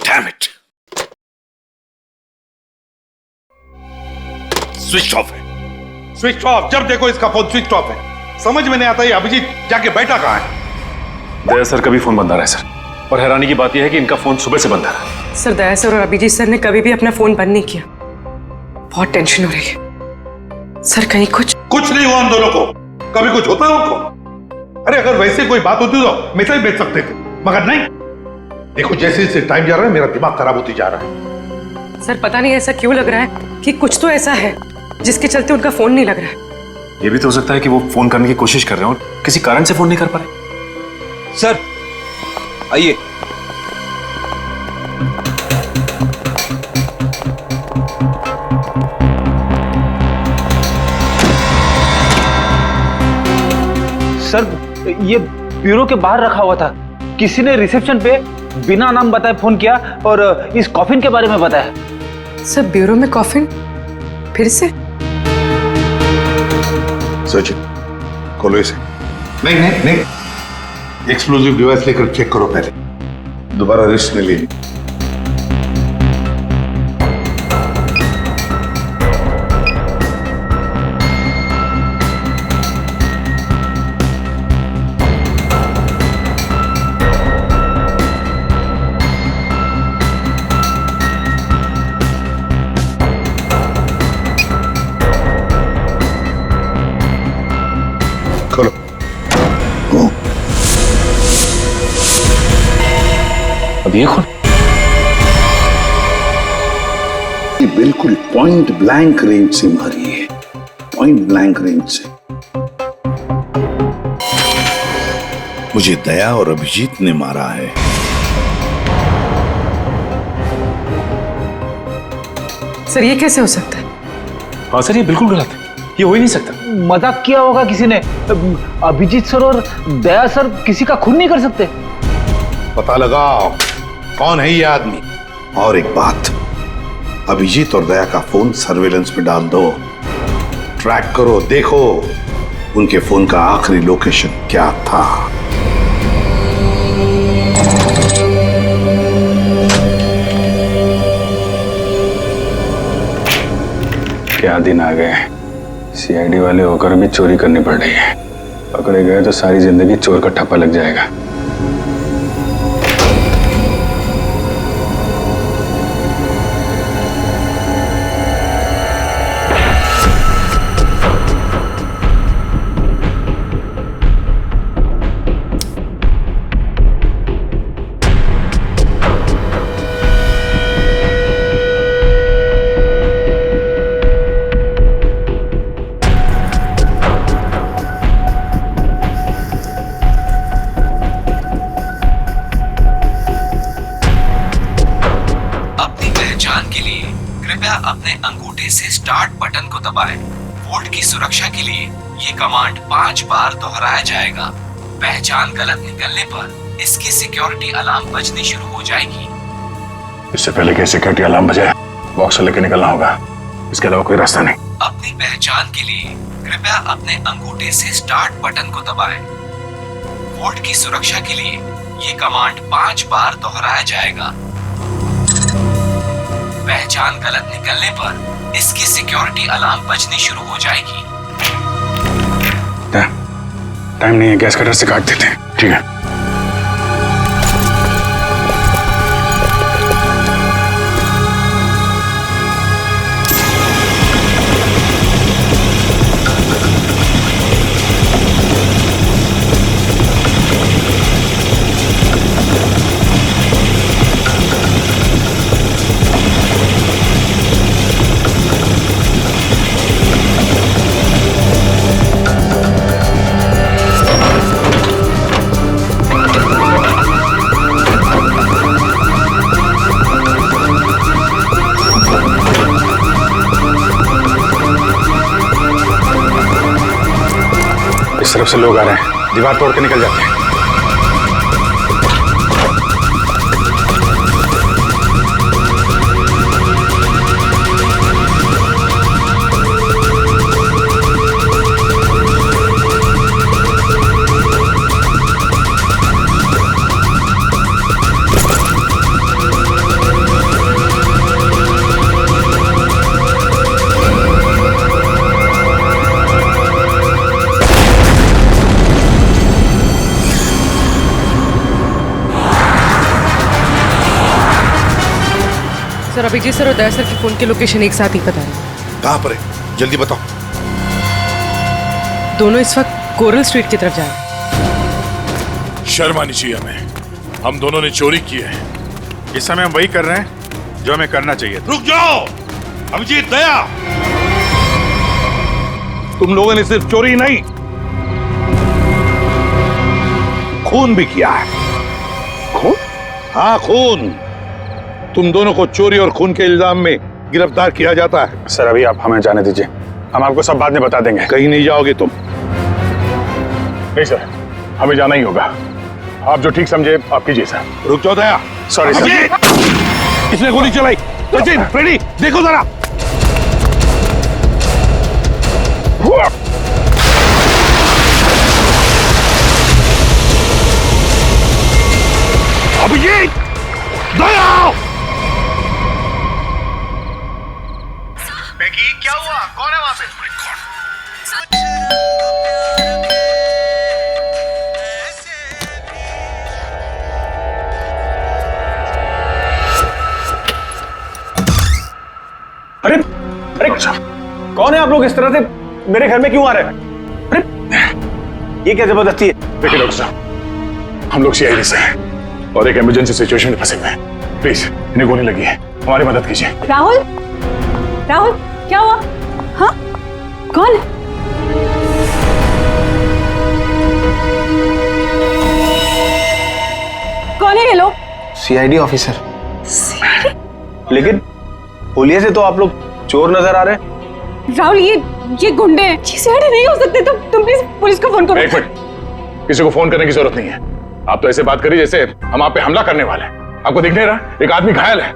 Damn it, switch off है। Switch off? जब देखो इसका फोन स्विच ऑफ है। समझ में नहीं आता ये अभिजीत जाके बैठा कहाँ है? दया सर का भी फोन बंद आ रहा है सर, और हैरानी की बात यह है कि इनका फोन सुबह से बंद आ रहा है। सर दया सर और अभिजीत सर ने कभी भी अपना फोन बंद नहीं किया। बहुत टेंशन हो रही है सर, कहीं कुछ नहीं हुआ उन दोनों को। कभी कुछ होता है उनको? अरे अगर वैसे कोई बात होती तो मैसेज भेज सकते थे, मगर नहीं। देखो जैसे जैसे टाइम जा रहा है मेरा दिमाग खराब होती जा रहा है। सर पता नहीं ऐसा क्यों लग रहा है कि कुछ तो ऐसा है जिसके चलते उनका फोन नहीं लग रहा है। ये भी तो हो सकता है कि वो फोन करने की कोशिश कर रहे हो और किसी कारण से फोन नहीं कर पा रहे। सर आइए। सर ये ब्यूरो के बाहर रखा हुआ था, किसी ने रिसेप्शन पे बिना नाम बताए फोन किया और इस कॉफिन के बारे में बताया। सर ब्यूरो में कॉफिन? फिर से? सचिन खोलो इसे। नहीं, एक्सप्लोजिव डिवाइस लेकर चेक करो पहले, दोबारा रिस्क नहीं लेनी। खोलो। अब ये खून बिल्कुल पॉइंट ब्लैंक रेंज से मारी है, पॉइंट ब्लैंक रेंज से। मुझे दया और अभिजीत ने मारा है। सर ये कैसे हो सकता है? हाँ सर, ये बिल्कुल गलत है, ये हो ही नहीं सकता। मजाक किया होगा किसी ने। अभिजीत सर और दया सर किसी का खून नहीं कर सकते। पता लगाओ कौन है ये आदमी। और एक बात, अभिजीत और दया का फोन सर्वेलेंस में डाल दो, ट्रैक करो, देखो उनके फोन का आखिरी लोकेशन क्या था। क्या दिन आ गए, सीआईडी वाले होकर भी चोरी करनी पड़ रही है। पकड़े गए तो सारी जिंदगी चोर का ठप्पा लग जाएगा। अपने अंगूठे से स्टार्ट बटन को दबाएं। वोल्ट की सुरक्षा के लिए ये कमांड 5 बार दोहराया जाएगा। पहचान गलत निकलने पर इसकी सिक्योरिटी अलार्म बजनी शुरू हो जाएगी। इससे पहले कि सिक्योरिटी अलार्म बजे बॉक्स लेके निकलना होगा, इसके अलावा कोई रास्ता नहीं। अपनी पहचान के लिए कृपया अपने अंगूठे से स्टार्ट बटन को दबाएं। वोल्ट की सुरक्षा के लिए ये कमांड 5 बार दोहराया जाएगा। पहचान गलत निकलने पर इसकी सिक्योरिटी अलार्म बजनी शुरू हो जाएगी। टाइम नहीं है, गैस कटर से काट देते हैं। ठीक है। इस तरफ से लोग आ रहे हैं, दीवार तोड़ के निकल जाते हैं। सर अभिजीत सर और दया सर की फोन की लोकेशन एक साथ ही पता है। कहां पर है, जल्दी बताओ। दोनों इस वक्त कोरल स्ट्रीट की तरफ जा रहे हैं। शर्म आनी चाहिए हमें, हम दोनों ने चोरी की है। इस समय हम वही कर रहे हैं जो हमें करना चाहिए था। रुक जाओ अभिजीत, दया, तुम लोगों ने सिर्फ चोरी नहीं, खून भी किया है। खून? हाँ खून। तुम दोनों को चोरी और खून के इल्जाम में गिरफ्तार किया जाता है। सर अभी आप हमें जाने दीजिए, हम आपको सब बाद में बता देंगे। कहीं नहीं जाओगे तुम। नहीं सर, हमें जाना ही होगा। आप जो ठीक समझे आप कीजिए सर। रुक जाओ दया। Sorry sir. अभिजीत, इसने गोली चलाई। सचिन, फ्रेडी, देखो जरा। अभिजीत, दया। क्या हुआ? कौन है वहां पे? अरे अरे कौन है आप लोग? इस तरह से मेरे घर में क्यों आ रहे हैं? अरे ये क्या जबरदस्ती है? देखिए डॉक्टर साहब, हम लोग सीआईडी से हैं और एक इमरजेंसी सिचुएशन में फंसे हुए हैं। प्लीज, इन्हें गोली लगी है, हमारी मदद कीजिए। राहुल, राहुल क्या हुआ? हाँ, कौन है? कौन है ये लोग? CID officer. सीआईडी? लेकिन होलिये से तो आप लोग चोर नजर आ रहे हैं। राहुल, ये गुंडे हैं। ये सीआईडी नहीं हो सकते। तुम प्लीज पुलिस को फोन करो। एक मिनट, किसी को फोन करने की जरूरत नहीं है। आप तो ऐसे बात करिए जैसे हम आप पे हमला करने वाले हैं। आपको दिख नहीं रहा एक आदमी घायल है?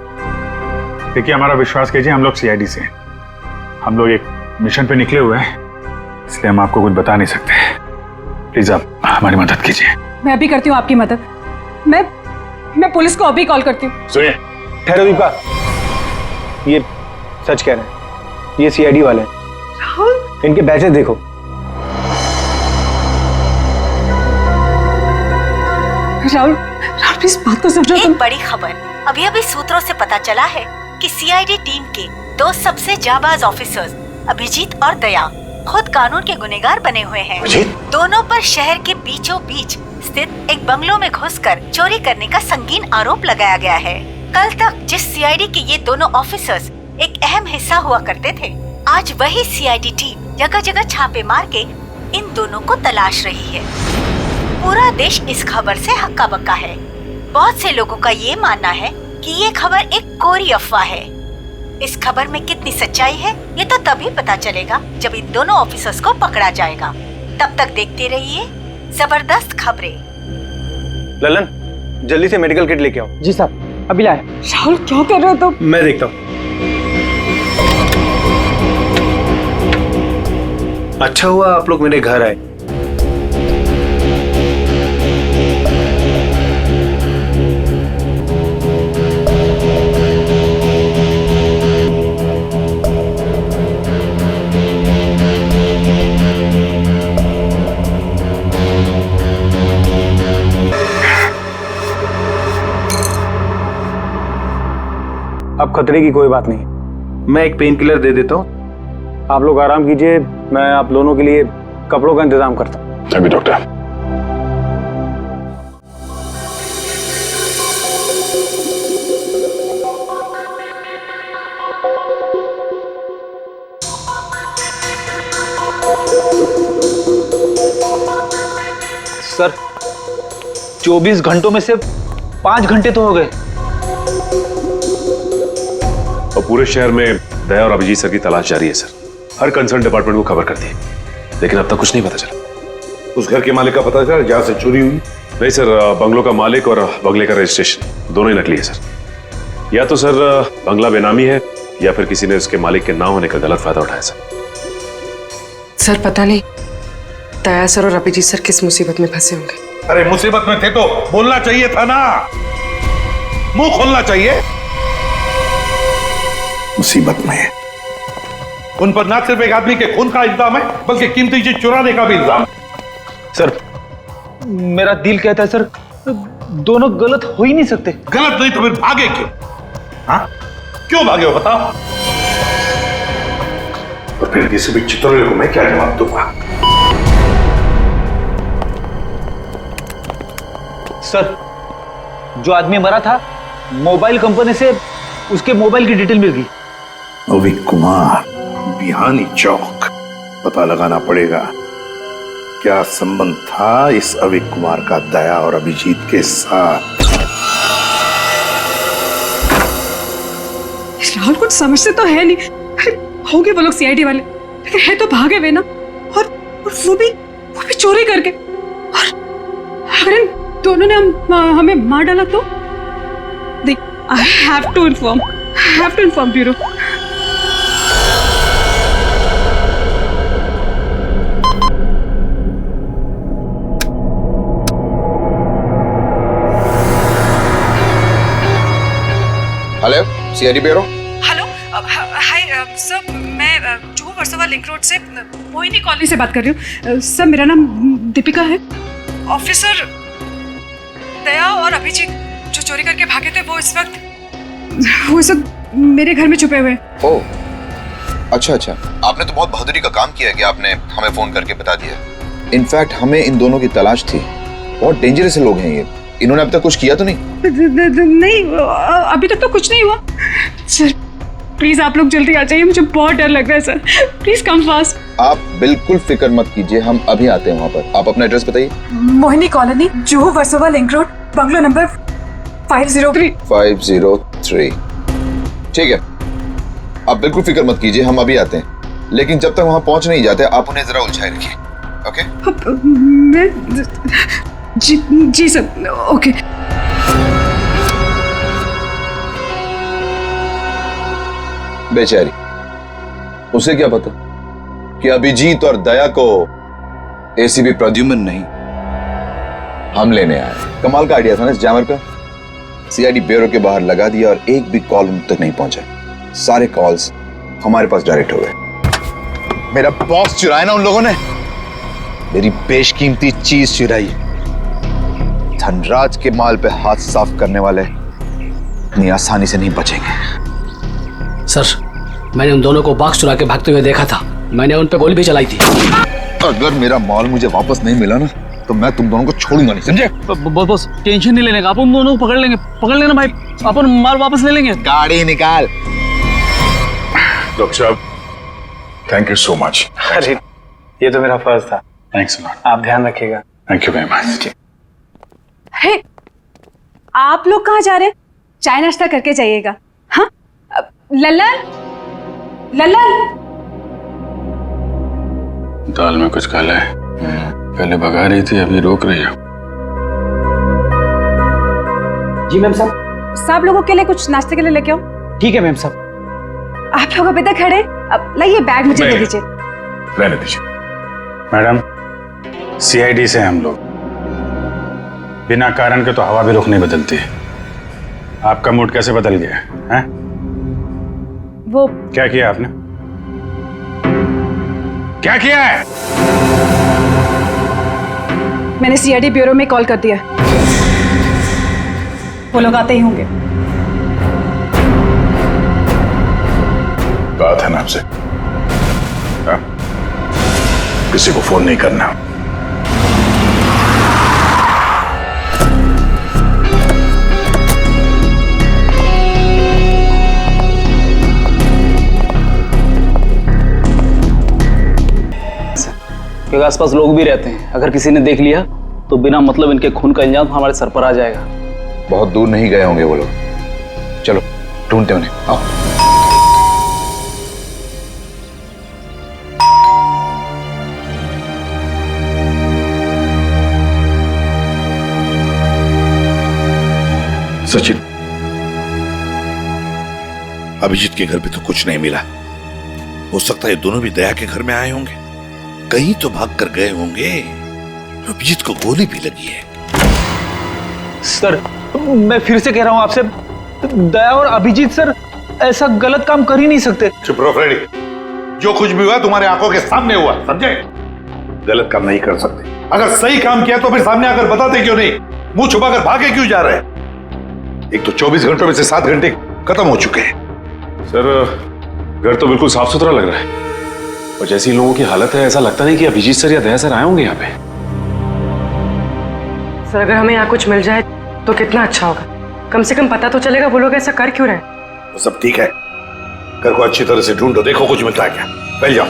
देखिए, हमारा विश्वास कीजिए, हम लोग सीआईडी से हैं। हम लोग एक मिशन पे निकले हुए हैं, इसलिए हम आपको कुछ बता नहीं सकते। प्लीज आप हमारी मदद कीजिए। मैं अभी करती हूँ आपकी मदद। मैं पुलिस को अभी कॉल करती हूँ। सुनिए, ठहरो दीपा, ये सच कह रहे हैं, ये सीआईडी वाले हैं। राहुल, इनके बैचेस देखो। राहुल प्लीज बात को समझो। एक बड़ी खबर अभी अभी सूत्रों से पता चला है कि सीआईडी टीम के दो सबसे जाबाज ऑफिसर्स अभिजीत और दया खुद कानून के गुनहगार बने हुए हैं। दोनों पर शहर के बीचों बीच स्थित एक बंगलों में घुसकर चोरी करने का संगीन आरोप लगाया गया है। कल तक जिस सीआईडी के ये दोनों ऑफिसर्स एक अहम हिस्सा हुआ करते थे, आज वही सीआईडी टीम जगह जगह छापे मार के इन दोनों को तलाश रही है। पूरा देश इस खबर से हक्का बक्का है। बहुत से लोगों का ये मानना है कि ये खबर एक कोरी अफवाह है। इस खबर में कितनी सच्चाई है ये तो तभी पता चलेगा जब इन दोनों ऑफिसर्स को पकड़ा जाएगा। तब तक देखते रहिए जबरदस्त खबरें। ललन, जल्दी से मेडिकल किट लेके आओ। जी साहब, अभी लाए। राहुल क्या कर रहे हो तुम? मैं देखता हूँ। अच्छा हुआ आप लोग मेरे घर आए। अब खतरे की कोई बात नहीं, मैं एक पेन किलर दे देता हूँ, आप लोग आराम कीजिए। मैं आप दोनों के लिए कपड़ों का इंतजाम करता हूँ। अभी डॉक्टर। सर 24 घंटों में से 5 घंटे तो हो गए। और पूरे शहर में दया और अभिजीत सर की तलाश जारी है सर। हर कंसर्न डिपार्टमेंट को खबर कर दी, लेकिन अब तक कुछ नहीं पता चला। उस घर के मालिक का पता चला जहां से चोरी हुई? नहीं सर, बंगलों का मालिक और बंगले का रजिस्ट्रेशन दोनों ही नकली है सर। या तो सर बंगला बेनामी है या फिर किसी ने उसके मालिक के ना होने का गलत फायदा उठाया सर पता नहीं दया सर और अभिजीत सर किस मुसीबत में फंसे होंगे। अरे मुसीबत में थे तो बोलना चाहिए था ना, मुंह खोलना चाहिए। मुसीबत में है। उन पर ना सिर्फ एक आदमी के खून का इल्जाम है बल्कि कीमती चीज चुराने का भी इल्जाम। सर मेरा दिल कहता है सर, दोनों गलत हो ही नहीं सकते। गलत नहीं तो फिर भागे क्यों? हाँ? क्यों भागे हो बताओ? और फिर किसी भी चित्रोले को मैं क्या जवाब दूंगा? सर, जो आदमी मरा था, मोबाइल कंपनी से उसके मोबाइल की डिटेल मिल गई। अविक कुमार, बिहानी चौक। पता लगाना पड़ेगा क्या संबंध था इस अविक कुमार का दया और अभिजीत के साथ। राहुल कुछ समझते तो है नहीं। होंगे वो लोग सीआईडी वाले, लेकिन है तो भागे हुए ना। और वो भी चोरी करके। और अगर इन दोनों ने हमें मार डाला तो देख, I have to inform bureau. Hello, CID bureau. Hello, hi sir, मैं जुहू वर्सोवा लिंक रोड से मोहिनी कॉलोनी से बात कर रही हूँ। सर, मेरा नाम दीपिका है। ऑफिसर दया और अभिजीत जो चोरी करके भागे थे, वो इस वक्त मेरे घर में छुपे हुए हैं। ओह, अच्छा। आपने तो बहुत बहादुरी का काम किया कि आपने हमें फोन करके बता दिया। इनफैक्ट हमें इन दोनों की तलाश थी। बहुत डेंजरस लोग हैं ये। इन्होंने अब तक कुछ किया तो नहीं? नहीं, अभी तक तो कुछ नहीं हुआ। सर प्लीज आप लोग जल्दी आ जाइए, मुझे बहुत डर लग रहा है सर। Please come fast. आप बिल्कुल फिक्र मत कीजिए, हम अभी आते हैं वहाँ पर। आप अपना एड्रेस बताइए। Mohini colony, Juhu Versova link road, bungalow number 503। 503। ठीक है, आप बिल्कुल फिक्र मत कीजिए, हम अभी आते हैं। लेकिन जब तक वहाँ पहुँच नहीं जाते, आप उन्हें जरा उलझाए रखिए। ओके? मैं जी सर, ओके। बेचारी, उसे क्या पता कि अभिजीत और दया को एसीपी प्रद्युम्न नहीं, हम लेने आए। कमाल का आइडिया था ना इस जैमर का। सीआईडी ब्यूरो के बाहर लगा दिया और एक भी कॉल उन तक नहीं पहुंचा। सारे कॉल्स हमारे पास डायरेक्ट हो गए। मेरा बॉस चुराया ना उन लोगों ने, मेरी बेशकीमती चीज चुराई। धनराज के माल पे हाथ साफ करने वाले इतनी आसानी से नहीं बचेंगे। सर, मैंने उन दोनों को बाक्स चुरा के भागते हुए देखा था। मैंने उन पे गोली भी चलाई थी। अगर मेरा माल मुझे वापस नहीं मिला ना, तो मैं तुम दोनों को छोड़ूंगा नहीं, समझे? बस टेंशन नहीं लेने का, अपन दोनों को पकड़ लेना भाई। अपन माल वापस ले लेंगे। गाड़ी निकाल। डॉक्टर साहब, थैंक यू सो मच। अरे ये तो मेरा फर्ज था। Thanks lot. आप ध्यान रखिएगा। Thank you very much. Hey, आप लोग कहाँ जा रहे हैं? चाय नाश्ता करके जाइएगा। हाँ, लल्लन। दाल में कुछ काला है। पहले भगा रही थी, अभी रोक रही है। जी मैम साहब। सब लोगों के लिए कुछ नाश्ते के लिए लेके आओ। ठीक है मैम साहब। आप लोग अभी तक खड़े, अब लाइए बैग मुझे दे दीजिए। रहने दीजिए। मैडम, सीआईडी से हम लोग बिना कारण के तो हवा भी रुख नहीं बदलती। आपका मूड कैसे बदल गया है? वो क्या किया आपने? क्या किया है? मैंने सीआईडी ब्यूरो में कॉल कर दिया। वो लोग आते ही होंगे। बात है ना आपसे, हाँ? किसी को फोन नहीं करना। क्योंकि आसपास लोग भी रहते हैं, अगर किसी ने देख लिया तो बिना मतलब इनके खून का इल्जाम हमारे सर पर आ जाएगा। बहुत दूर नहीं गए होंगे वो लोग। चलो ढूंढते उन्हें। आओ। सचिन, अभिजीत के घर पे तो कुछ नहीं मिला। हो सकता है दोनों भी दया के घर में आए होंगे, कहीं तो भाग कर गए होंगे। अभिजीत को गोली भी लगी है। सर, मैं फिर से कह रहा हूं आपसे, दया और अभिजीत सर ऐसा गलत काम कर ही नहीं सकते। चुप रहो फ्रेडी, जो कुछ भी हुआ तुम्हारे आंखों के सामने हुआ, समझे? गलत काम नहीं कर सकते। अगर सही काम किया तो फिर सामने आकर बताते क्यों नहीं? मुंह छुपाकर भागे क्यों जा रहे हैं? एक तो 24 घंटों में से 7 घंटे खत्म हो चुके हैं। सर घर तो बिल्कुल साफ सुथरा लग रहा है, और जैसी लोगों की हालत है ऐसा लगता नहीं कि अभिजीत सर या दया सर आए होंगे यहाँ पे। सर अगर हमें यहाँ कुछ मिल जाए तो कितना अच्छा होगा, कम से कम पता तो चलेगा वो लोग ऐसा कर क्यों रहे हैं। तो सब ठीक है, घर को अच्छी तरह से ढूंढो, देखो कुछ मिलता है क्या। पहले जाओ।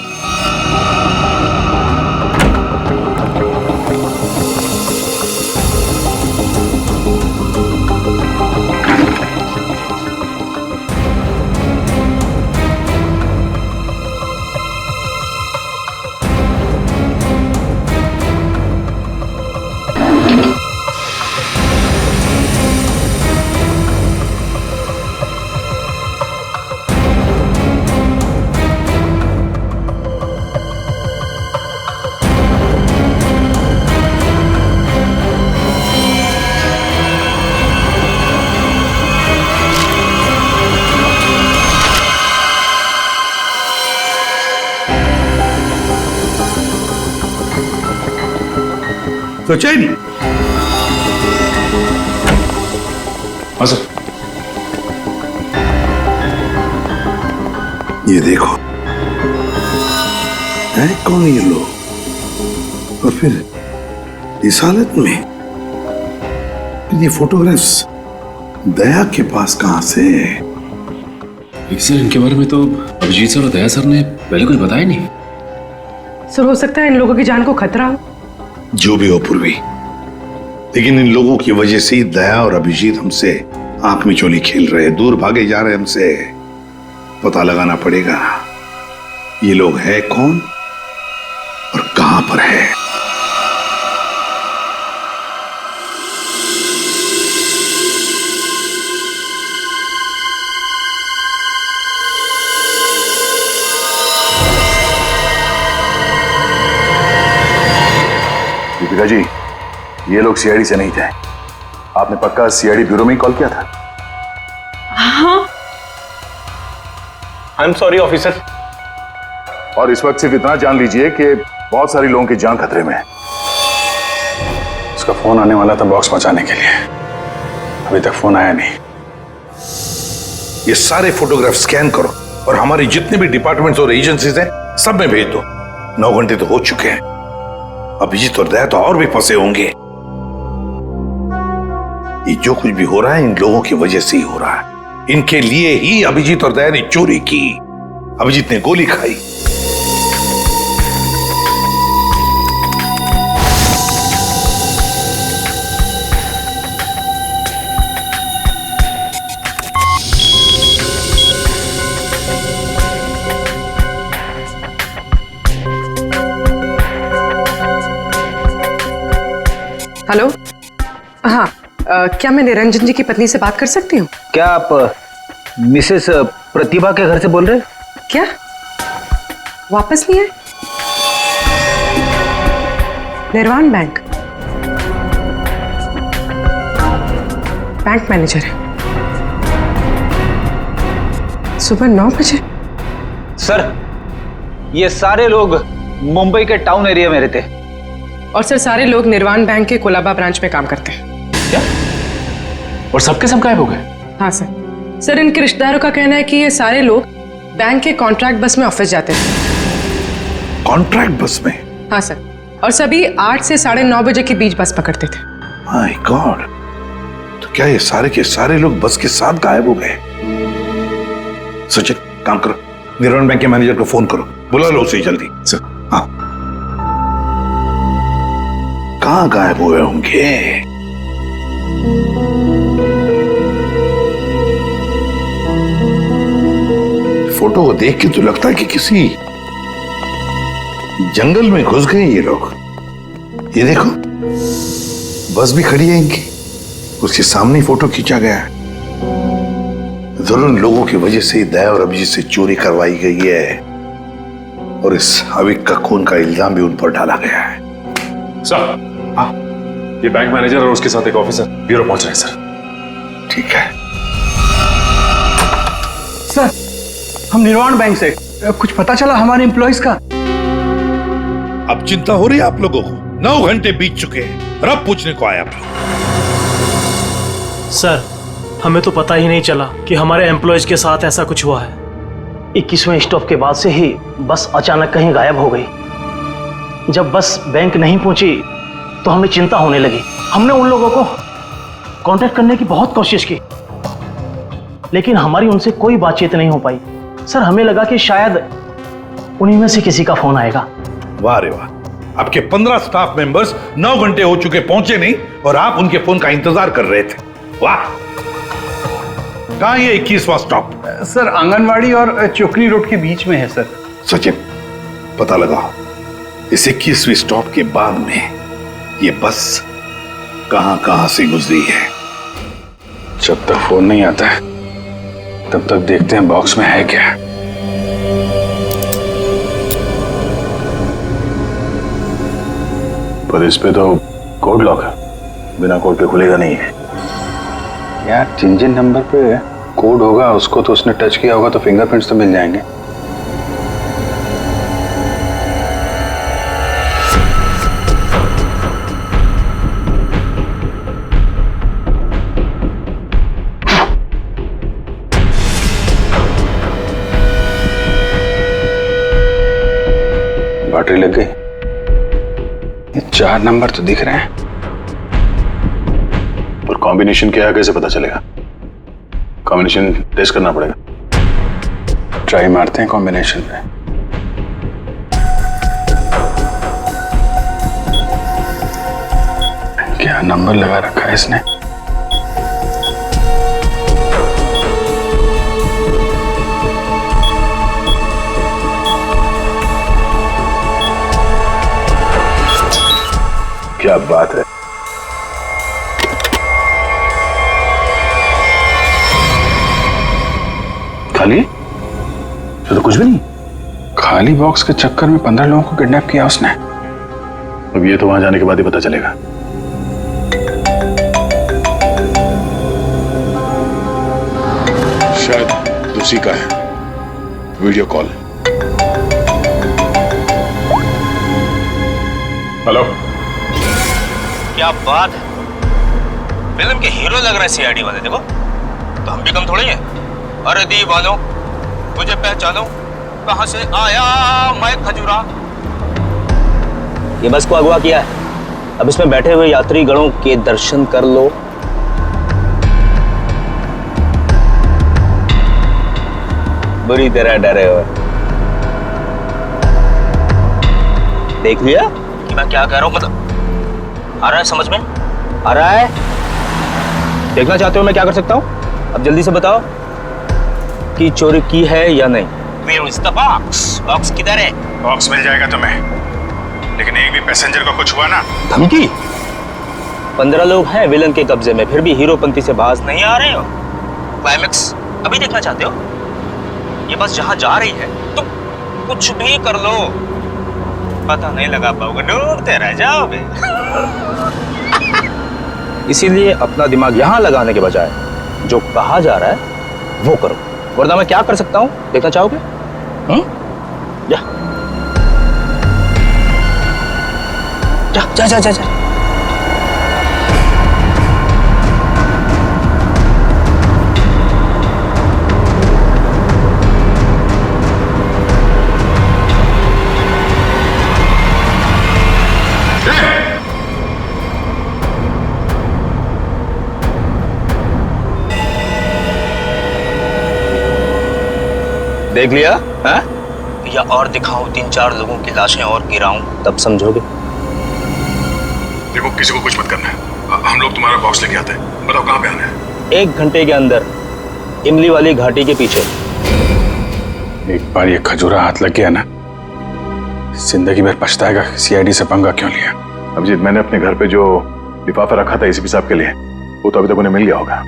सचिन, हाँ सर। ये देखो, है कौन ये लोग, और फिर इस हालत में ये फोटोग्राफ्स दया के पास कहां से? सर इनके बारे में तो अभिजीत सर और दया सर ने पहले कुछ बताया नहीं। सर हो सकता है इन लोगों की जान को खतरा हो। जो भी हो पूर्वी, लेकिन इन लोगों की वजह से ही दया और अभिजीत हमसे आंख में चोली खेल रहे, दूर भागे जा रहे हमसे। पता लगाना पड़ेगा ये लोग है कौन और कहां पर है। दीपिका जी, ये लोग सीआईडी से नहीं थे। आपने पक्का सीआईडी ब्यूरो में ही कॉल किया था? हाँ। I am sorry officer. और इस वक्त सिर्फ इतना जान लीजिए कि बहुत सारी लोगों की जान खतरे में है। उसका फोन आने वाला था बॉक्स पहुंचाने के लिए, अभी तक फोन आया नहीं। ये सारे फोटोग्राफ स्कैन करो और हमारी जितने भी डिपार्टमेंट्स और एजेंसीज हैं सब में भेज दो। 9 घंटे तो हो चुके हैं, अभिजीत और दया तो और भी फंसे होंगे। ये जो कुछ भी हो रहा है इन लोगों की वजह से ही हो रहा है। इनके लिए ही अभिजीत और दया ने चोरी की, अभिजीत ने गोली खाई। हेलो, हाँ, क्या मैं निरंजन जी की पत्नी से बात कर सकती हूँ? क्या आप मिसेस प्रतिभा के घर से बोल रहे हैं? क्या वापस नहीं आए? निर्वाण बैंक मैनेजर है, सुबह 9 बजे। सर ये सारे लोग मुंबई के टाउन एरिया में रहते हैं। और सर सारे लोग निर्वाण बैंक के कोलाबा ब्रांच में काम करते हैं। क्या? और सबके सब गायब हो गए? हाँ सर। सर इनके रिश्तेदारों का कहना है कि ये सारे लोग बैंक के कॉन्ट्रैक्ट बस में ऑफिस जाते थे। कॉन्ट्रैक्ट बस में? हाँ सर, और सभी 8 से 9:30 बजे के बीच बस पकड़ते थे। माय गॉड, तो क्या ये सारे के सारे लोग बस के साथ गायब हो गए? सचिन काम करो, निर्वाण बैंक के मैनेजर को फोन करो, बुला लो उसे जल्दी। सर हाँ, कहां गायब हुए होंगे? फोटो को देख के तो लगता है कि किसी जंगल में घुस गए ये लोग। ये देखो बस भी खड़ी है इनकी, उसके सामने फोटो खींचा गया है। जरूर इन लोगों की वजह से दया और अभिजीत से चोरी करवाई गई है और इस अविक का खून का इल्जाम भी उन पर डाला गया है। सर हाँ, ये बैंक मैनेजर और उसके साथ एक ऑफिसर ब्यूरो पहुंच रहे हैं सर। ठीक है सर, हम निर्वाण बैंक से, कुछ पता चला हमारे एम्प्लॉइज का? अब चिंता हो रही है आप लोगों को? 9 घंटे बीत चुके हैं और अब पूछने को आए आप लोग। सर हमें तो पता ही नहीं चला कि हमारे एम्प्लॉइज के साथ ऐसा कुछ हुआ है। 21वें स्टॉप के बाद से ही बस अचानक कहीं गायब हो गई। जब बस बैंक नहीं पहुंची तो हमें चिंता होने लगी। हमने उन लोगों को कांटेक्ट करने की बहुत कोशिश की, लेकिन हमारी उनसे कोई बातचीत नहीं हो पाई। सर, हमें लगा कि शायद उन्हीं में से किसी का फोन आएगा। वाह रे वाह, आपके 15 स्टाफ मेंबर्स 9 घंटे हो चुके पहुंचे नहीं और आप उनके फोन का इंतजार कर रहे थे। वाह। कहां ये 21वां स्टॉप? सर, आंगनवाड़ी और चोकरी रोड के बीच में है सर। सचिन, पता लगाओ इस 21वीं स्टॉप के बाद में ये बस कहां कहां से गुजरी है। जब तक फोन नहीं आता है तब तक देखते हैं बॉक्स में है क्या। पर इस पे तो कोड लॉक है, बिना कोड के खुलेगा नहीं है यार। जिन नंबर पे कोड होगा उसको तो उसने टच किया होगा, तो फिंगरप्रिंट्स तो मिल जाएंगे। बैटरी लग गई। ये 4 नंबर तो दिख रहे हैं, और कॉम्बिनेशन क्या है कैसे पता चलेगा? कॉम्बिनेशन टेस्ट करना पड़ेगा। ट्राई मारते हैं कॉम्बिनेशन पे। क्या नंबर लगा रखा है इसने? क्या बात है। खाली? तो कुछ भी नहीं। खाली बॉक्स के चक्कर में 15 लोगों को किडनैप किया उसने। अब ये तो वहां जाने के बाद ही पता चलेगा। शायद उसी का है वीडियो कॉल। हेलो, क्या बात है, फिल्म के हीरो लग रहा है सीआईडी वाले। देखो तो हम भी कम थोड़ी है। अरे दीवानो, मुझे पहचानो, कहां से आया मैं खजूरा। ये बस को अगवा किया है, अब इसमें बैठे हुए यात्री गणों के दर्शन कर लो। बुरी तरह डरे हुए। देख लिया कि मैं क्या कह रहा हूं? मतलब आ रहा है समझ में? आ रहा है? देखना चाहते हो मैं क्या कर सकता हूं? अब जल्दी से बताओ कि चोरी की है या नहीं। Where is the box? Box किधर है? बॉक्स मिल जाएगा तुम्हें, लेकिन एक भी पैसेंजर को कुछ हुआ ना। धमकी? 15 लोग हैं विलन के कब्जे में, फिर भी हीरोपंती से बाज नहीं आ रहे हो। क्लाइमेक्स अभी देखना चाहते हो? ये बस जहां जा रही है तुम कुछ भी कर लो, पता नहीं लगा पाओगे, ढूंढते रह जाओगे। इसीलिए अपना दिमाग यहां लगाने के बजाय जो कहा जा रहा है वो करो, वरना मैं क्या कर सकता हूं देखना चाहोगे? जा जा जा जा जा। देख लिया है? या और दिखाऊं 3-4 लोगों की लाशें और गिराऊं, तब समझोगे। देखो किसी को कुछ मत करना है, हम लोग तुम्हारा बॉक्स लेके आते हैं। बताओ कहां पे आना है? 1 घंटे के अंदर इमली वाली घाटी के पीछे। एक बार ये खजूरा हाथ लग गया ना, जिंदगी भर पछताएगा सीआईडी से पंगा क्यों लिया। अभिजीत, मैंने अपने घर पे जो लिफाफा रखा था एसीपी साहब के लिए, वो तो अभी तक उन्हें मिल गया होगा।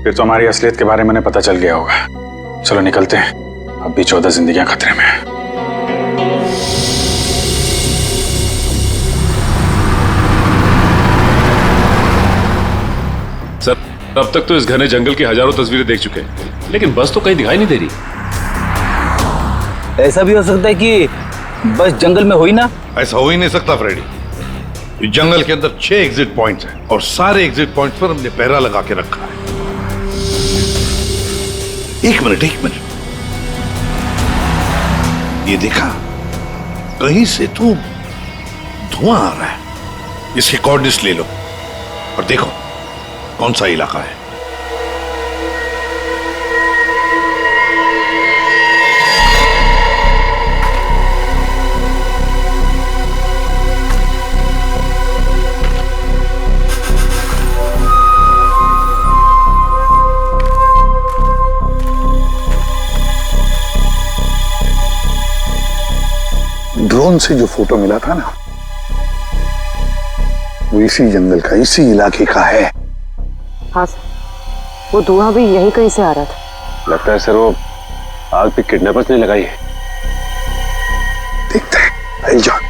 फिर तो हमारी असलियत के बारे में पता चल गया होगा। चलो निकलते हैं, अब भी 14 जिंदगियां खतरे में हैं। सर, अब तक तो इस घने जंगल की हजारों तस्वीरें देख चुके हैं, लेकिन बस तो कहीं दिखाई नहीं दे रही। ऐसा भी हो सकता है कि बस जंगल में हुई ना। ऐसा हो ही नहीं सकता फ्रेडी। इस जंगल के अंदर 6 एग्जिट पॉइंट्स हैं और सारे एग्जिट पॉइंट्स पर हमने पहरा लगा के रखा है। एक मिनट ये देखा, कहीं से तो धुआं आ रहा है। इसके कोऑर्डिनेट्स ले लो और देखो कौन सा इलाका है। ड्रोन से जो फोटो मिला था ना, वो इसी जंगल का, इसी इलाके का है। हाँ सर, वो धुआं भी यहीं कहीं से आ रहा था। लगता है सर वो आग पे किडनैपर्स ने लगाई है। देखते हैं, आई जाओ।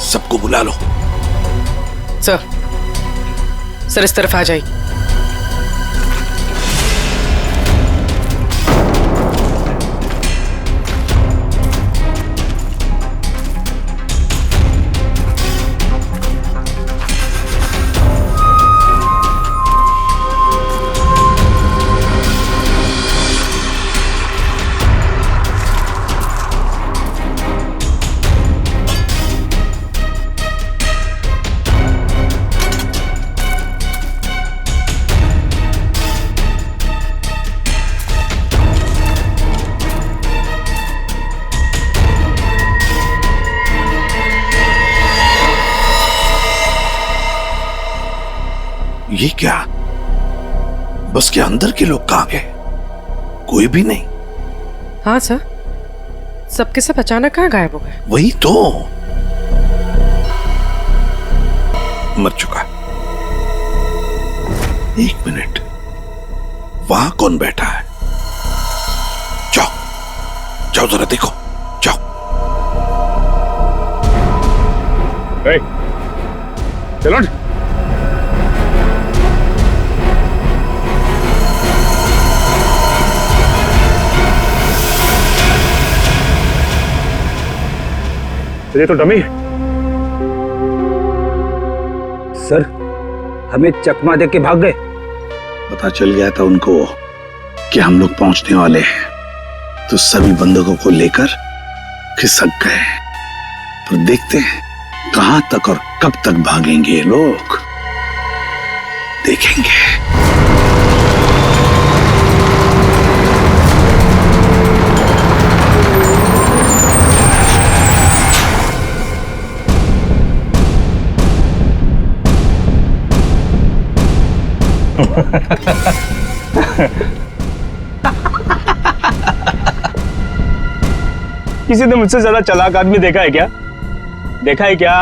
सबको बुला लो। सर इस तरफ आ जाइए। ये क्या, बस के अंदर के लोग कहां गए? कोई भी नहीं। हाँ सर, सबके सब अचानक कहाँ गायब हो गए? वही तो, मर चुका। एक मिनट, वहां कौन बैठा है? जाओ जाओ जरा देखो, जाओ। चलो ये तो डमी है। सर, हमें चकमा दे के भाग गए। पता चल गया था उनको कि हम लोग पहुंचने वाले हैं, तो सभी बंदूकों को लेकर खिसक गए। पर देखते हैं कहां तक और कब तक भागेंगे ये लोग, देखेंगे। किसी ने मुझसे ज्यादा चालाक आदमी देखा है क्या? देखा है क्या?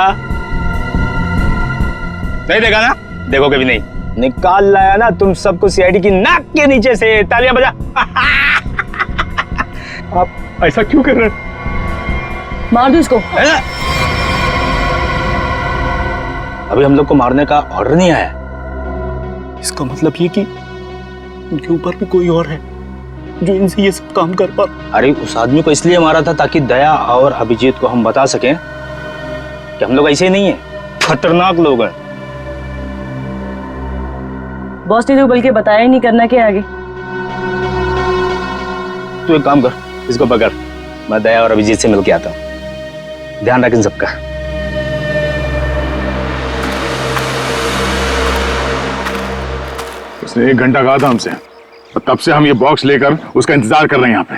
नहीं देखा ना? देखो कभी नहीं। निकाल लाया ना तुम सबको सीआईडी की नाक के नीचे से। तालियां बजा। आप ऐसा क्यों कर रहे हैं? मार दो इसको। अभी हम लोग को मारने का ऑर्डर नहीं आया। इसका मतलब ये कि उनके ऊपर भी कोई और है जो इनसे ये सब काम कर पा। अरे उस आदमी को इसलिए मारा था ताकि दया और अभिजीत को हम बता सकें कि हम लोग ऐसे ही नहीं है, खतरनाक लोग हैं। बॉस ने तो बल्कि बताया ही नहीं, करना क्या आगे। तू एक काम कर, इसको पकड़, मैं दया और अभिजीत से मिलके आता हूँ। ध्यान रख इन सबका। उसने 1 घंटा कहा था हमसे, और तब से हम ये बॉक्स लेकर उसका इंतजार कर रहे हैं यहाँ पे।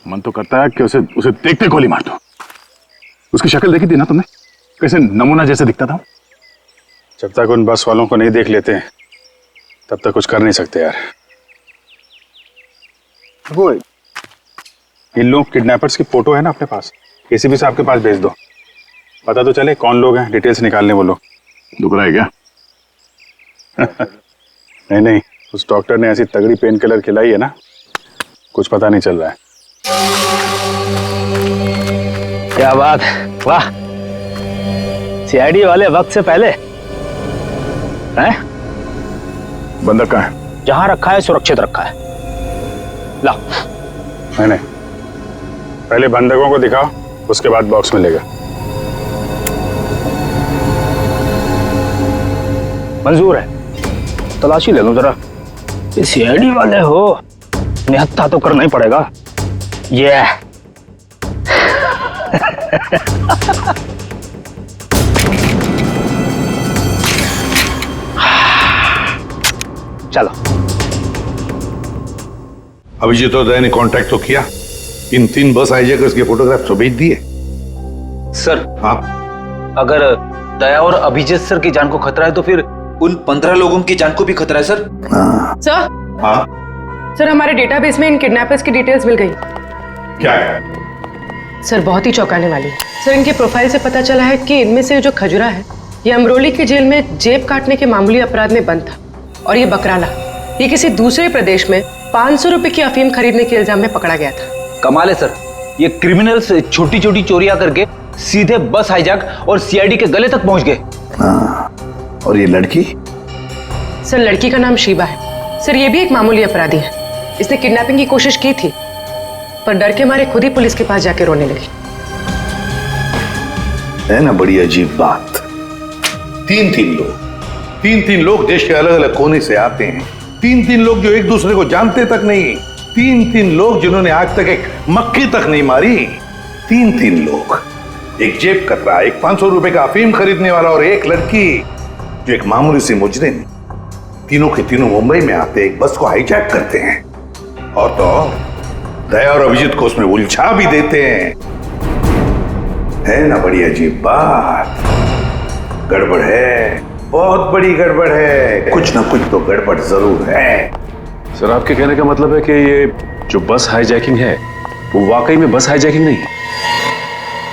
मन तो करता है कि उसे देखते गोली मार दो। उसकी शक्ल देखी थी ना तुमने, कैसे नमूना जैसे दिखता था। जब तक उन बस वालों को नहीं देख लेते तब तक कुछ कर नहीं सकते यार। वो इन लोग किडनैपर्स की फोटो है ना अपने पास, एसीपी साहब के पास भेज दो, पता तो चले कौन लोग हैं, डिटेल्स निकालने वो लोग। दुख रहा है क्या? नहीं नहीं, उस डॉक्टर ने ऐसी तगड़ी पेन किलर खिलाई है ना, कुछ पता नहीं चल रहा है। क्या बात, वाह। सीआईडी वाले वक्त से पहले हैं? बंदक कहाँ है? जहां रखा है सुरक्षित रखा है। ला। नहीं, पहले बंदकों को दिखाओ, उसके बाद बॉक्स मिलेगा। मंजूर है, तलाशी ले लूं जरा। ये सीआईडी वाले हो, निहत्था तो करना ही पड़ेगा। ये चलो। अभिजीत और दया ने कांटेक्ट तो किया, इन 3 बस हाईजैकर्स के फोटोग्राफ तो भेज दिए। सर, हाँ, अगर दया और अभिजीत सर की जान को खतरा है तो फिर उन 15 लोगों की जान को भी खतरा है सर। सर, हाँ, सर हमारे डेटाबेस में इन किडनैपर्स की डिटेल्स मिल गई। क्या है? सर बहुत ही चौंकाने वाली। सर इनके प्रोफाइल से पता चला है कि इनमें से जो खजुरा है ये अमरोली की जेल में जेब काटने के मामूली अपराध में बंद था, और ये बकराला ये किसी दूसरे प्रदेश में 500 रुपए की अफीम खरीदने के इल्जाम में पकड़ा गया था। कमाल है सर, ये क्रिमिनल्स छोटी छोटी चोरियां करके सीधे बस हाईजैक और सीआईडी के गले तक पहुंच गए। और ये लड़की? सर लड़की का नाम शीबा है। सर ये भी एक मामूली अपराधी है। इसने किडनैपिंग की कोशिश की थी, पर डर के मारे खुद ही पुलिस के पास जाके रोने लगी। है ना बड़ी अजीब बात। 3 लोग देश के अलग अलग कोने से आते हैं। 3 लोग जो एक दूसरे को जानते तक नहीं। 3 लोग जिन्होंने आज तक एक मक्खी तक नहीं मारी। 3 लोग, एक जेब कतरा, एक 500 रुपए का अफीम खरीदने वाला और एक लड़की जो एक मामूली सी मुजरिम। तीनों के तीनों मुंबई में आते एक बस को हाईजैक करते हैं, और तो दया और अभिजीत को उसमें उलझा भी देते हैं। है ना बड़ी अजीब बात। गड़बड़ है, बहुत बड़ी गड़बड़ है। कुछ ना कुछ तो गड़बड़ जरूर है। सर आपके कहने का मतलब है कि ये जो बस हाईजैकिंग है वो वाकई में बस हाईजैकिंग नहीं है,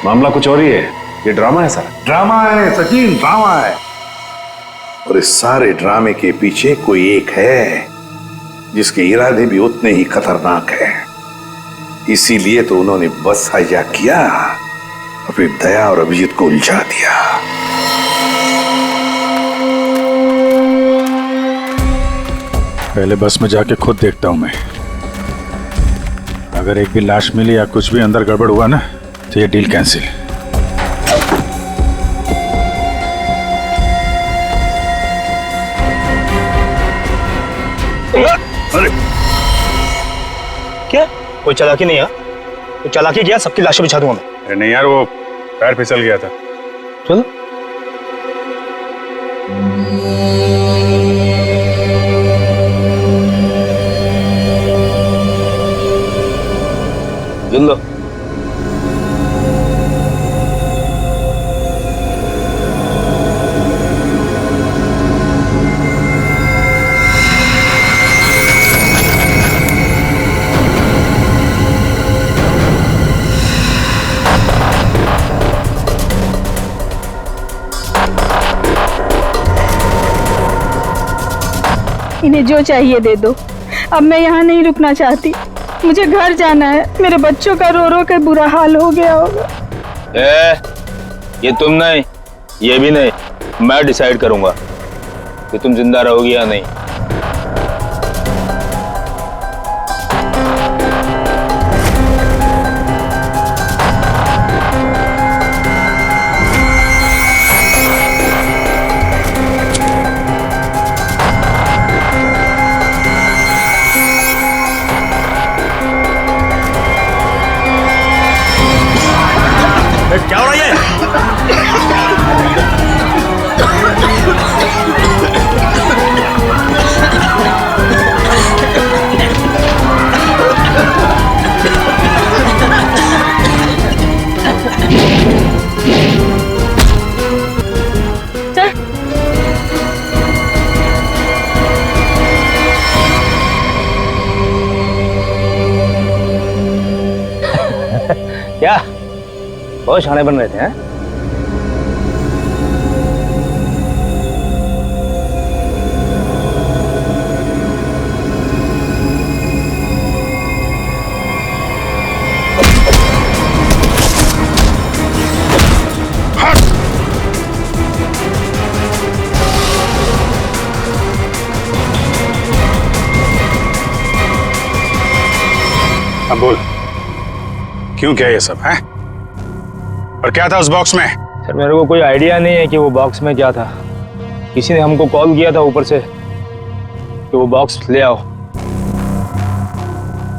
मामला कुछ और ही है। ये ड्रामा है सर। ड्रामा है सचिन, ड्रामा है। और इस सारे ड्रामे के पीछे कोई एक है जिसके इरादे भी उतने ही खतरनाक हैं। इसीलिए तो उन्होंने बस हाईजैक किया और फिर दया और अभिजीत को उलझा दिया। पहले बस में जाके खुद देखता हूं मैं। अगर एक भी लाश मिली या कुछ भी अंदर गड़बड़ हुआ ना तो ये डील कैंसिल। अरे क्या, कोई चालाकी नहीं है? कोई चालाकी किया, सबकी लाशें बिछा दूंगा मैं। अरे नहीं यार, वो पैर फिसल गया था। चलो। सुन लो, इन्हें जो चाहिए दे दो। अब मैं यहाँ नहीं रुकना चाहती, मुझे घर जाना है। मेरे बच्चों का रो रो कर बुरा हाल हो गया होगा। ये तुम नहीं, ये भी नहीं, मैं डिसाइड करूंगा कि तुम जिंदा रहोगी या नहीं। क्या हो रहा है? क्या बहुत शाणे बन रहे थे हैं? अब बोल, क्यों क्या ये सब है? और क्या था उस बॉक्स में? सर मेरे को कोई आइडिया नहीं है कि वो बॉक्स में क्या था। किसी ने हमको कॉल किया था ऊपर से कि वो बॉक्स ले आओ।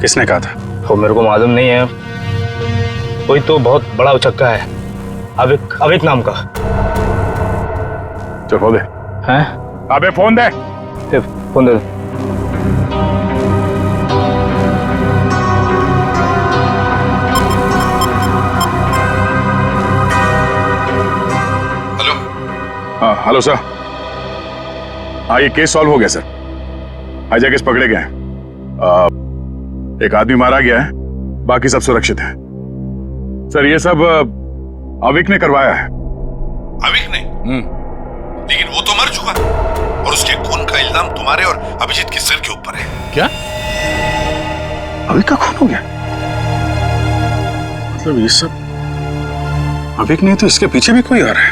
किसने कहा था? वो मेरे को मालूम नहीं है। कोई तो बहुत बड़ा उचक्का है, अविक नाम का। चल फोन दे। हैं? अबे फोन दे। फोन दे। हाँ हेलो सर। हाँ ये केस सॉल्व हो गया सर। हाईजैकर्स पकड़े गए हैं। एक आदमी मारा गया है, बाकी सब सुरक्षित है। सर ये सब अविक ने करवाया है। अविक ने? लेकिन वो तो मर चुका और उसके खून का इल्जाम तुम्हारे और अभिजीत के सिर के ऊपर है। क्या? अविक का खून हो गया? मतलब ये सब अविक नहीं तो इसके पीछे भी कोई आ रहा है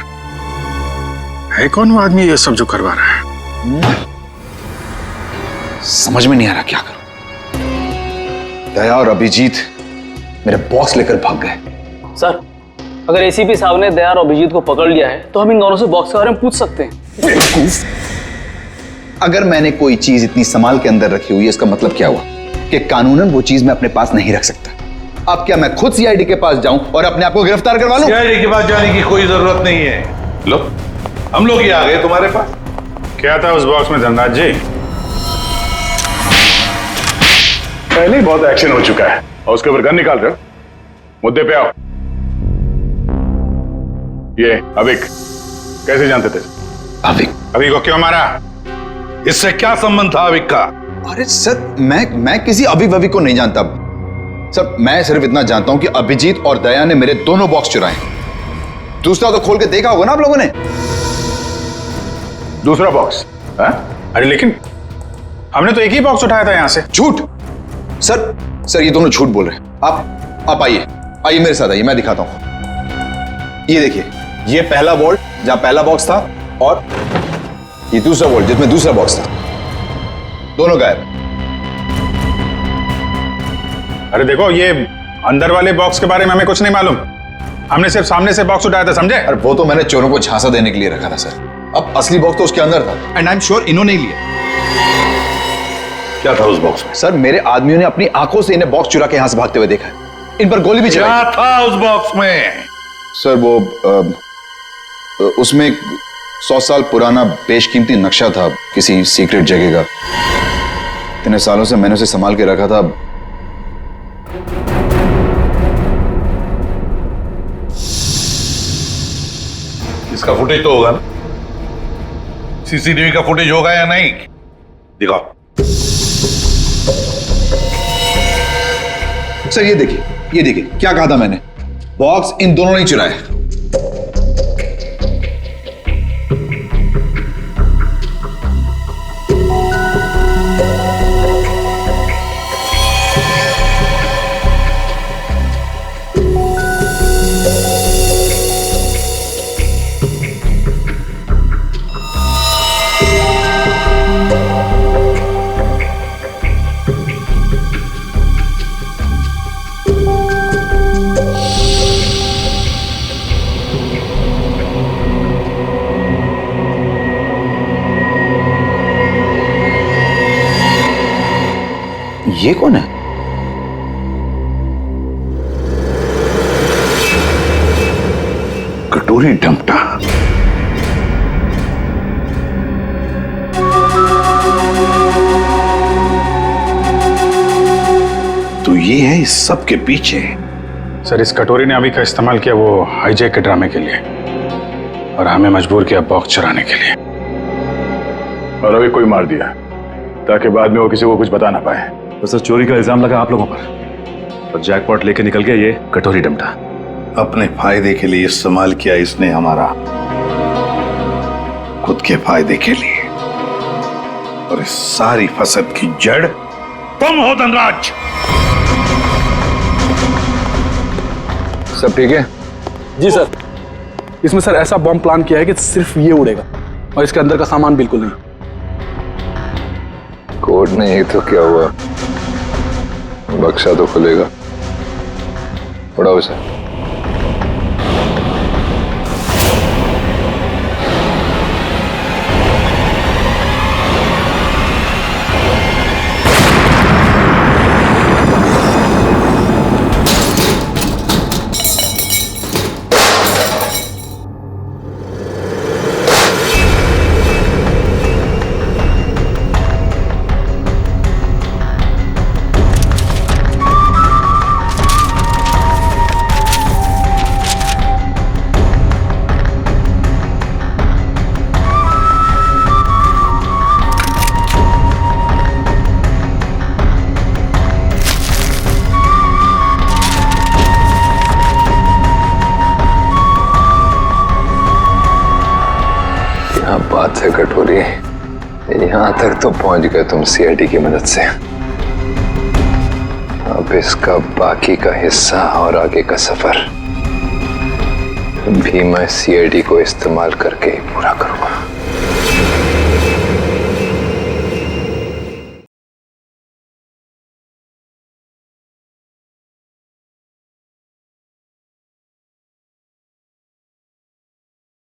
कौन वो आदमी ये सब जो करवा रहा है? समझ में नहीं आ रहा क्या करूं। दया और अभिजीत मेरे बॉक्स लेकर भाग गए। सर, अगर एसीपी साहब ने दया और अभिजीत को पकड़ लिया है तो हम इन दोनों से बॉक्स के बारे में पूछ सकते हैं। बेवकूफ! अगर मैंने कोई चीज इतनी संभाल के अंदर रखी हुई है, इसका मतलब क्या हुआ कि कानूनन वो चीज मैं अपने पास नहीं रख सकता। अब क्या मैं खुद सीआईडी के पास जाऊं और अपने आप को गिरफ्तार करवा लूं? सीआईडी के पास जाने की कोई जरूरत नहीं है। लो, हम लोग ही आ गए तुम्हारे पास। क्या था उस बॉक्स में धनराज जी? पहले ही बहुत एक्शन हो चुका है और उसके ऊपर गन निकाल रहे हो। मुद्दे पे आओ। ये अविक कैसे जानते थे? अविक को क्यों मारा? इससे क्या संबंध था अविक का? अरे सर मैं किसी अविक को नहीं जानता सर। मैं सिर्फ इतना जानता हूं कि अभिजीत और दया ने मेरे दोनों बॉक्स चुराए। दूसरा तो खोल के देखा होगा ना आप लोगों ने। दूसरा बॉक्स? अरे लेकिन हमने तो एक ही बॉक्स उठाया था यहां से। झूठ सर ये दोनों झूठ बोल रहे हैं। आप आइए मेरे साथ आइए, मैं दिखाता हूं। ये देखिए, ये पहला वॉल्ट जहां पहला बॉक्स था और ये दूसरा वॉल्ट जिसमें दूसरा बॉक्स था। दोनों गायब। अरे देखो, ये अंदर वाले बॉक्स के बारे में हमें कुछ नहीं मालूम। हमने सिर्फ सामने से बॉक्स उठाया था, समझे? अरे वो तो मैंने चोरों को झांसा देने के लिए रखा था सर। अब असली बॉक्स तो उसके अंदर था एंड आई एम श्योर इन्होंने ही लिया। क्या था उस बॉक्स में? सर मेरे आदमियों ने अपनी आंखों से इन्हें बॉक्स चुरा के यहां से भागते हुए देखा है। इन पर गोली भी चलाई। क्या था उस बॉक्स में? सर वो उसमें 100 साल पुराना बेशकीमती नक्शा था किसी सीक्रेट जगह का। इतने सालों से मैंने उसे संभाल के रखा था। इसका फुटेज तो होगा ना? सीसीटीवी का फुटेज होगा या नहीं? दिखाओ। सर ये देखिए क्या कहा था मैंने। बॉक्स इन दोनों ने चुराया। ये कौन है? कटोरी डमटा। तो ये है इस सब के पीछे। सर इस कटोरी ने अभी का इस्तेमाल किया वो हाईजैक के ड्रामे के लिए और हमें मजबूर किया बॉक्स चुराने के लिए। और अभी कोई मार दिया ताकि बाद में वो किसी को कुछ बता ना पाए। तो सर चोरी का इल्जाम लगा आप लोगों पर और जैकपॉट लेके निकल गया ये कटोरी डमटा। अपने फायदे के लिए इस्तेमाल किया इसने हमारा, खुद के फायदे के लिए। और इस सारी फसद की जड़ तुम हो धनराज। सब ठीक है? जी सर। इसमें सर ऐसा बॉम्ब प्लान किया है कि सिर्फ ये उड़ेगा और इसके अंदर का सामान बिल्कुल नहीं। कोड नहीं तो क्या हुआ? बक्सा तो खुलेगा, उड़ाओ उसे। बात है कटोरी, यहां तक तो पहुंच गए तुम सीआईडी की मदद से। अब इसका बाकी का हिस्सा और आगे का सफर भी मैं सीआईडी को इस्तेमाल करके ही पूरा करूंगा।